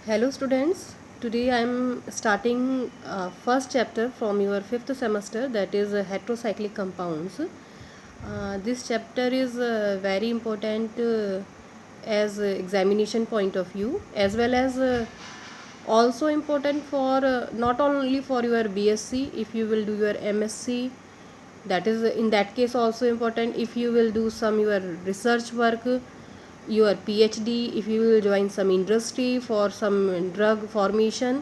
Hello students, today I am starting first chapter from your fifth semester, that is heterocyclic compounds. This chapter is very important as examination point of view, as well as also important for not only for your BSc. If you will do your MSc, that is in that case also important. If you will do some your research work, your PhD, if you will join some industry for some drug formation.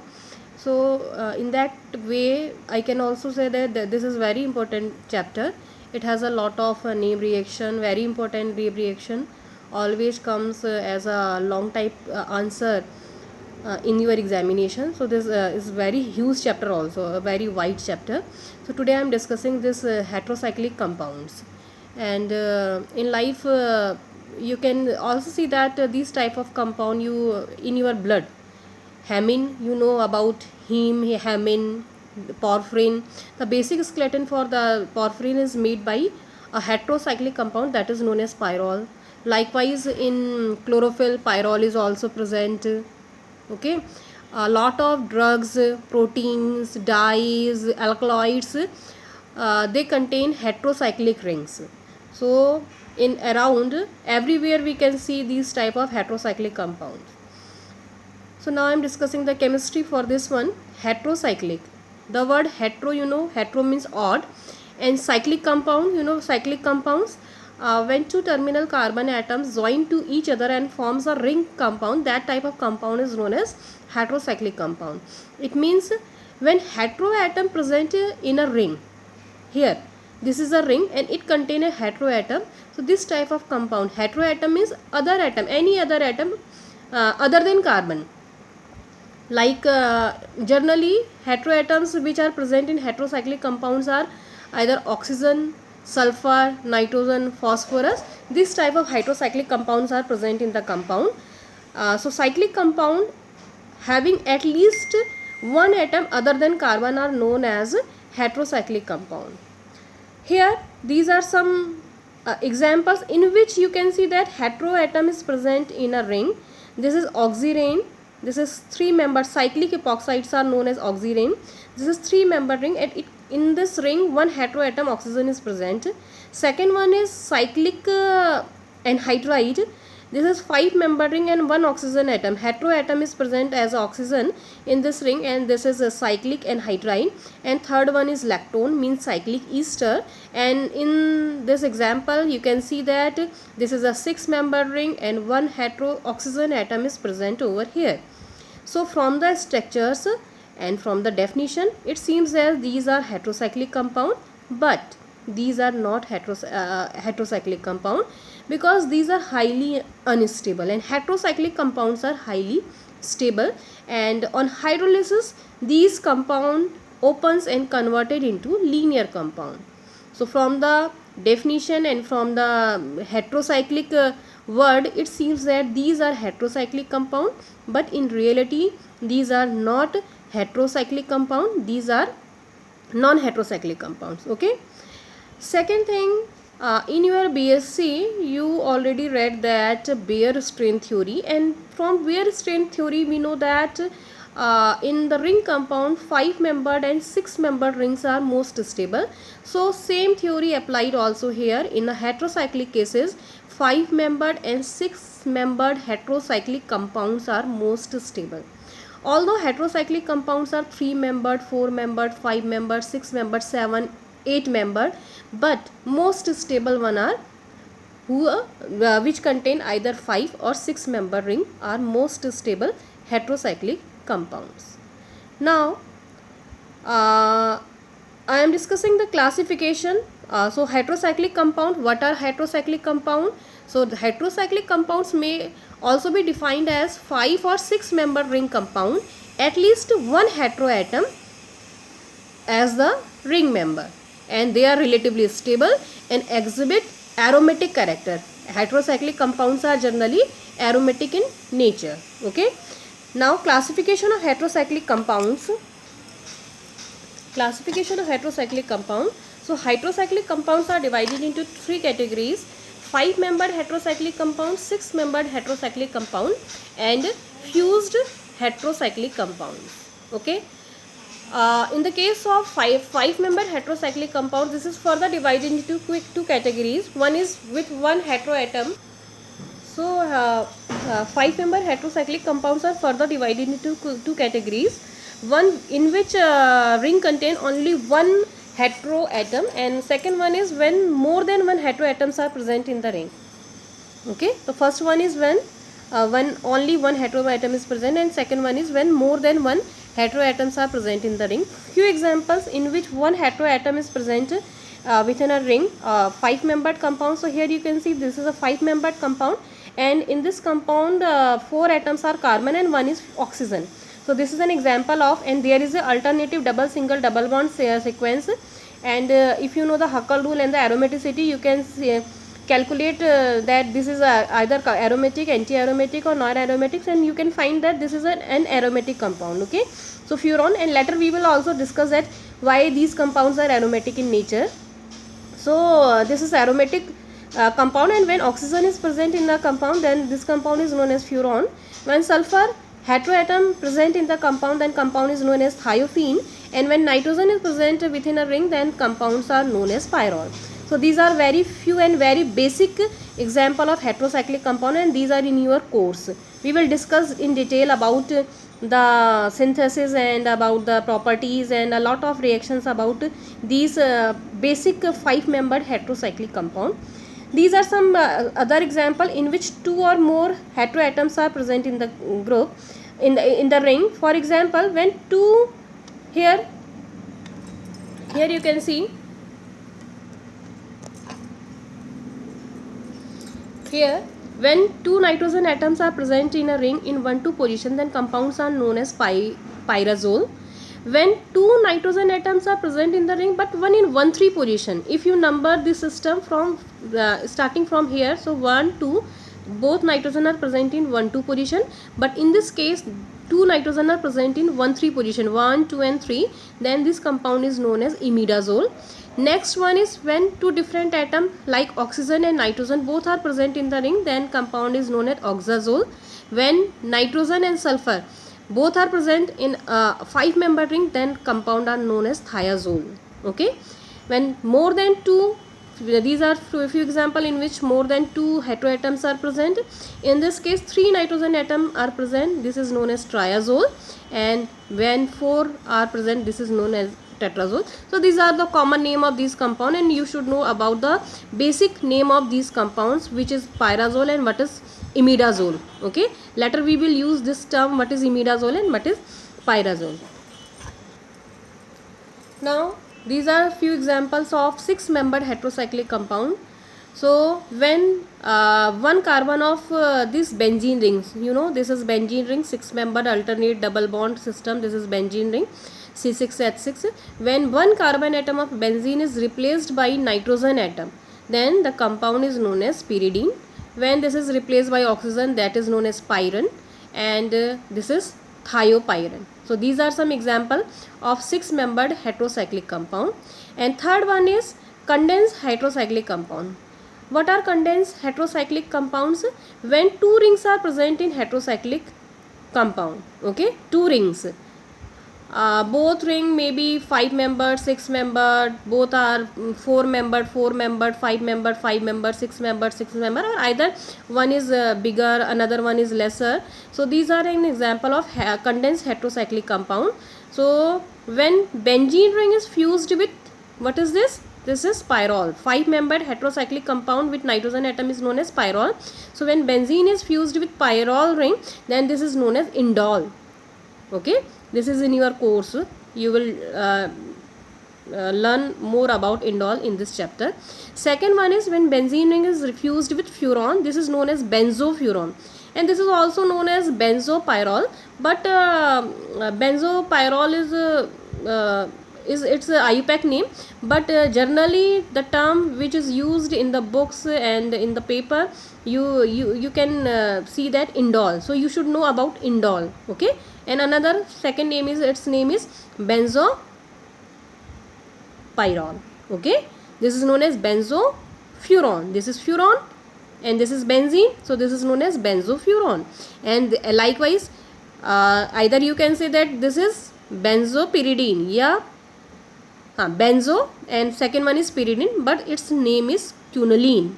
So in that way I can also say that this is very important chapter. It has a lot of name reaction, very important name reaction always comes as a long type answer in your examination. So this is very huge chapter, also a very wide chapter. So today I am discussing this heterocyclic compounds. And in life you can also see that these type of compound you in your blood. Hemin, you know about heme, hemin, porphyrin. The basic skeleton for the porphyrin is made by a heterocyclic compound that is known as pyrrole. Likewise in chlorophyll, pyrrole is also present. Okay, a lot of drugs, proteins, dyes, alkaloids, they contain heterocyclic rings. So in around everywhere we can see these type of heterocyclic compounds. So now I am discussing the chemistry for this one. Heterocyclic, the word hetero, you know, hetero means odd, and cyclic compound, you know, cyclic compounds, when two terminal carbon atoms join to each other and forms a ring compound, that type of compound is known as heterocyclic compound. It means when hetero atom present in a ring, here this is a ring and it contain a hetero atom. So this type of compound, hetero atom means other atom, any other atom other than carbon. Like generally heteroatoms which are present in heterocyclic compounds are either oxygen, sulfur, nitrogen, phosphorus. This type of heterocyclic compounds are present in the compound. So cyclic compound having at least one atom other than carbon are known as heterocyclic compound. Here these are some examples in which you can see that heteroatom is present in a ring. This is oxirane. This is 3-membered cyclic epoxides are known as oxirane. This is 3-membered ring, and in this ring one heteroatom oxygen is present. Second one is cyclic anhydride. This is 5-membered ring and one oxygen atom. Heteroatom is present as oxygen in this ring, and this is a cyclic anhydride. And third one is lactone, means cyclic ester. And in this example you can see that this is a 6-membered ring and one hetero oxygen atom is present over here. So from the structures and from the definition it seems that these are heterocyclic compound, but these are not heterocyclic compound, because these are highly unstable, and heterocyclic compounds are highly stable, and on hydrolysis these compound opens and converted into linear compound. So from the definition and from the heterocyclic word it seems that these are heterocyclic compound, but in reality these are not heterocyclic compound, these are non-heterocyclic compounds. Okay, second thing, in your BSc you already read that Baer strain theory, and from Baer strain theory we know that in the ring compound 5-membered and 6-membered rings are most stable. So same theory applied also here. In the heterocyclic cases 5-membered and 6-membered heterocyclic compounds are most stable. Although heterocyclic compounds are 3-membered, 4-membered, 5-membered, 6-membered, 7, 8-membered, but most stable one are which contain either 5 or 6-membered ring are most stable heterocyclic compounds. Now I am discussing the classification. So heterocyclic compound, what are heterocyclic compound? So the heterocyclic compounds may also be defined as 5 or 6-membered ring compound, at least one heteroatom as the ring member, and they are relatively stable and exhibit aromatic character. Heterocyclic compounds are generally aromatic in nature. Okay, now classification of heterocyclic compounds. Classification of heterocyclic compound. So heterocyclic compounds are divided into 3 categories: 5-membered heterocyclic compound, 6-membered heterocyclic compound, and fused heterocyclic compounds. Okay. In the case of five-membered heterocyclic compound, this is further divided into two categories. One is with one heteroatom. So, five-member heterocyclic compounds are further divided into two categories. One in which ring contain only one heteroatom, and second one is when more than one heteroatoms are present in the ring. Okay, the first one is when only one heteroatom is present, and second one is when more than one heteroatoms are present in the ring. Few examples in which one heteroatom is present within a ring, five-membered compound. So here you can see this is a five-membered compound, and in this compound four atoms are carbon and one is oxygen. So this is an example of, and there is a alternative double single double bond sequence, and if you know the Huckel rule and the aromaticity, you can calculate that this is either aromatic, anti-aromatic or non-aromatic, and you can find that this is an aromatic compound. Okay, so furan, and later we will also discuss that why these compounds are aromatic in nature. So this is aromatic compound, and when oxygen is present in the compound, then this compound is known as furan. When sulfur heteroatom present in the compound, then compound is known as thiophene, and when nitrogen is present within a ring, then compounds are known as pyrrole. So these are very few and very basic example of heterocyclic compound, and these are in your course. We will discuss in detail about the synthesis and about the properties and a lot of reactions about these basic five-membered heterocyclic compound. These are some other example in which two or more heteroatoms are present in the group in the ring. For example, when two here you can see here when two nitrogen atoms are present in a ring in 1,2 position, then compounds are known as pyrazole. When two nitrogen atoms are present in the ring but one in 1,3 position, if you number the system from starting from here, so 1 2, both nitrogen are present in 1 2 position, but in this case two nitrogen are present in 1 3 position, 1 2 and 3, then this compound is known as imidazole. Next one is when two different atoms like oxygen and nitrogen both are present in the ring, then compound is known as oxazole. When nitrogen and sulfur both are present in a five-membered ring, then compound are known as thiazole. Okay, when more than two, these are few example in which more than two heteroatoms are present. In this case, three nitrogen atoms are present, this is known as triazole, and when four are present, this is known as tetrazole. So these are the common name of these compound, and you should know about the basic name of these compounds, which is pyrazole and what is imidazole. Okay, later we will use this term what is imidazole and what is pyrazole. Now these are few examples of six-membered heterocyclic compound. So when one carbon of this benzene rings, you know this is benzene ring, six-membered alternate double bond system, this is benzene ring C6H6. When one carbon atom of benzene is replaced by nitrogen atom, then the compound is known as pyridine. When this is replaced by oxygen, that is known as pyran, and this is thiopyran. So these are some example of six-membered heterocyclic compound. And third one is condensed heterocyclic compound. What are condensed heterocyclic compounds? When two rings are present in heterocyclic compound. Okay, two rings. Both ring may be five-membered, six-membered, both are four-membered, five-membered, five-membered, six-membered, or either one is bigger, another one is lesser. So these are an example of condensed heterocyclic compound. So when benzene ring is fused with, what is this? This is pyrrole. Five-membered heterocyclic compound with nitrogen atom is known as pyrrole. So when benzene is fused with pyrrole ring, then this is known as indole. Okay, this is in your course. You will learn more about indole in this chapter. Second one is when benzene ring is fused with furan, this is known as benzofuran, and this is also known as benzopyrrole. But benzopyrrole is its IUPAC name, but generally the term which is used in the books and in the paper, you can see that indole. So you should know about indole. Okay, and another second name is, its name is benzopyrrole. Okay, this is known as benzofuran. This is furan and this is benzene, so this is known as benzofuran. And likewise either you can say that this is benzopyridine, या हाँ benzo and second one is pyridine, but its name is quinoline.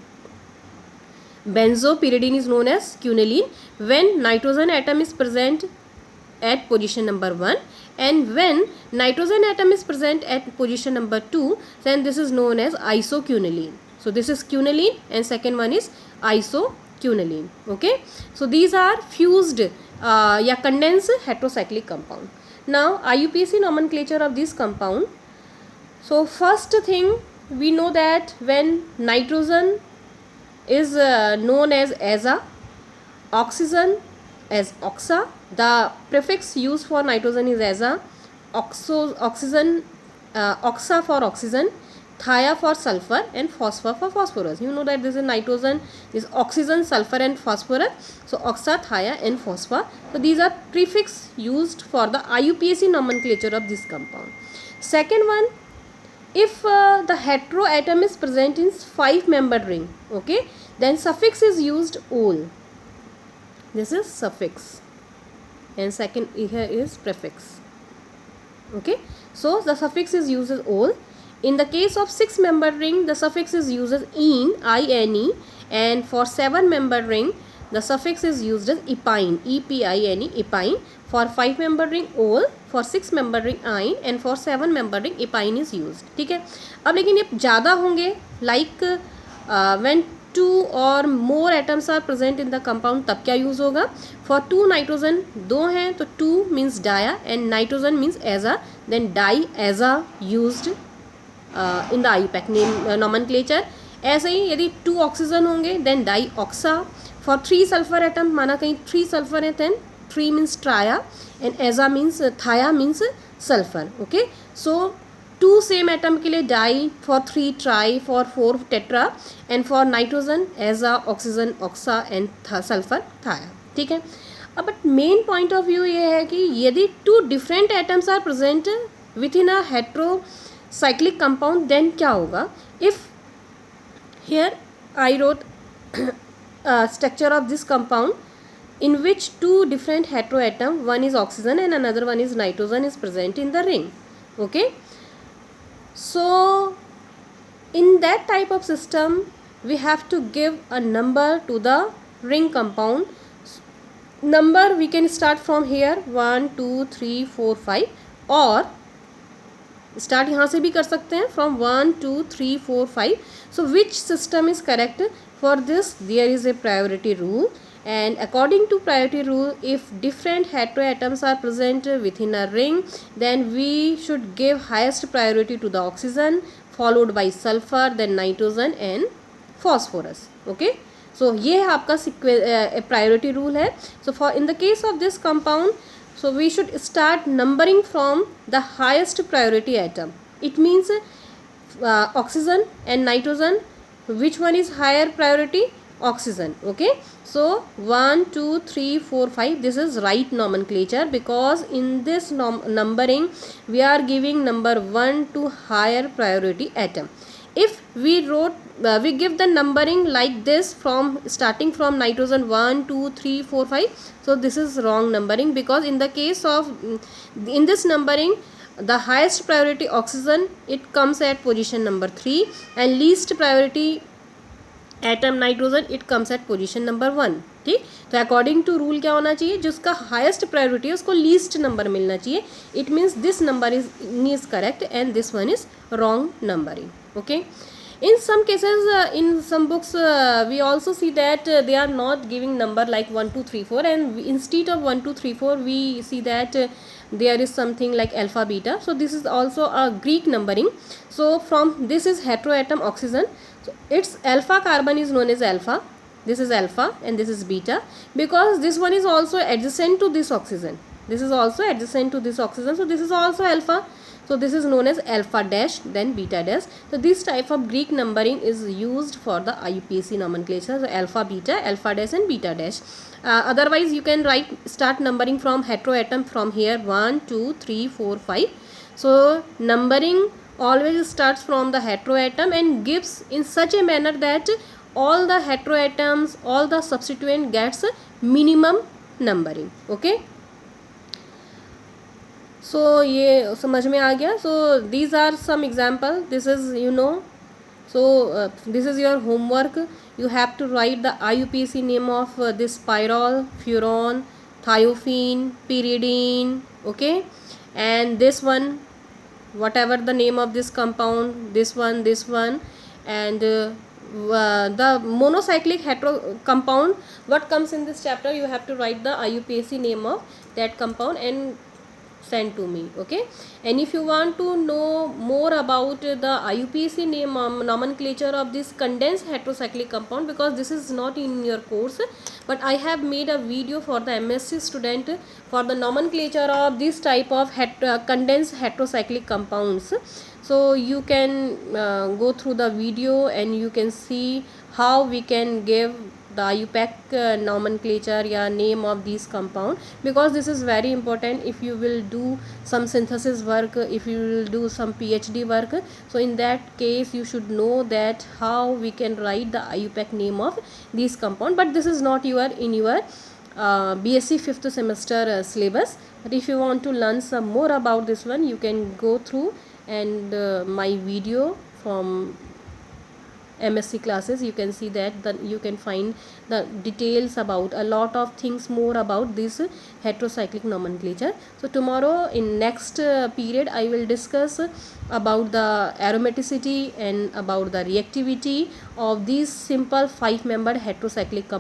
Benzopyridine is known as quinoline when nitrogen atom is present at position number 1, and when nitrogen atom is present at position number 2, then this is known as isoquinoline. So this is quinoline and second one is isoquinoline. Okay, so these are fused condensed heterocyclic compound. Now IUPAC nomenclature of this compound. So first thing, we know that when nitrogen is known as aza, oxygen as oxa. The prefix used for nitrogen is aza, oxygen, oxa for oxygen, thia for sulfur, and phosphor for phosphorus. You know that this is nitrogen, this is oxygen, sulfur, and phosphorus. So oxa, thia, and phosphor. So these are prefix used for the IUPAC nomenclature of this compound. Second one, if the heteroatom is present in 5-membered ring, okay, then suffix is used ol. This is suffix, and second here is prefix. Okay, so the suffix is used as ol. In the case of 6-membered ring, the suffix is used as ene, ine, and for 7-membered ring, the suffix is used as epine, epine, epine. For 5-membered ring ol, for 6-membered ring ine, and for 7-membered ring epine is used. ठीक है, अब लेकिन ये ज़्यादा होंगे, like when 2 or more atoms are present in the compound, तब क्या use होगा? For 2 nitrogen, 2 हैं तो 2 means dia and nitrogen means aza, then diaza used in the IUPAC nomenclature. ऐसे ही यदि 2 ऑक्सीजन होंगे then dioxa. For 3 sulfur atom, माना कहीं 3 sulfur है then 3 means tria and aza means thia means sulfur. Okay, so 2 same atom के लिए di, for 3 tri, for 4 tetra, and for nitrogen aza, oxygen, oxa, and sulfur thia. ठीक है, अब but main point of view ये है कि यदि 2 different atoms are present within a heterocyclic compound, then क्या होगा? If here I wrote structure of this compound in which 2 different heteroatom, one is oxygen and another one is nitrogen, is present in the ring. Okay, so in that type of system we have to give a number to the ring compound. Number we can start from here 1 2 3 4 5, और start यहाँ से भी कर सकते हैं from 1 2 3 4 5. So which system is correct? For this there is a priority rule, and according to priority rule, if different heteroatoms are present within a ring, then we should give highest priority to the oxygen, followed by sulfur, then nitrogen and phosphorus. Okay, so ये है आपका priority rule है. So for in the case of this compound, so we should start numbering from the highest priority atom. It means oxygen and nitrogen, which one is higher priority? Oxygen. Okay, so 1 2 3 4 5, this is right nomenclature, because in this numbering we are giving number 1 to higher priority atom. If we wrote we give the numbering like this from starting from nitrogen 1 2 3 4 5, so this is wrong numbering, because in the case of in this numbering the highest priority oxygen, it comes at position number 3, and least priority atom nitrogen it comes at position number 1. ठीक, तो according to rule क्या होना चाहिए? जिसका highest priority है उसको least number मिलना चाहिए. It means this number is correct and this one is wrong numbering. Okay, in some cases in some books we also see that they are not giving number like 1 2 3 4, and instead of 1 2 3 4 we see that there is something like alpha beta. So this is also a Greek numbering. So from this is heteroatom oxygen, so its alpha carbon is known as alpha, this is alpha, and this is beta, because this one is also adjacent to this oxygen, this is also adjacent to this oxygen, so this is also alpha. So this is known as alpha dash, then beta dash. So this type of Greek numbering is used for the IUPAC nomenclature. So alpha beta, alpha dash, and beta dash. Otherwise you can write start numbering from heteroatom from here 1 2 3 4 5. So numbering always starts from the heteroatom and gives in such a manner that all the heteroatoms, all the substituent gets minimum numbering. Okay, so ये समझ में आ गया. So these are some example. This is so this is your homework. You have to write the IUPAC name of this pyrrole, furon, thiophene, pyridine. Okay, and this one, whatever the name of this compound, this one, and the monocyclic hetero compound what comes in this chapter, you have to write the IUPAC name of that compound and send to me. Okay, and if you want to know more about the IUPAC name nomenclature of this condensed heterocyclic compound, because this is not in your course, but I have made a video for the MSc student for the nomenclature of this type of condensed heterocyclic compounds. So you can go through the video and you can see how we can give the IUPAC nomenclature या name of these compound, because this is very important if you will do some synthesis work, if you will do some PhD work. So in that case you should know that how we can write the IUPAC name of these compound. But this is not in your BSc 5th semester syllabus. But if you want to learn some more about this one, you can go through and my video from MSc classes. You can see that you can find the details about a lot of things more about this heterocyclic nomenclature. So tomorrow in next period I will discuss about the aromaticity and about the reactivity of these simple 5-membered heterocyclic compounds.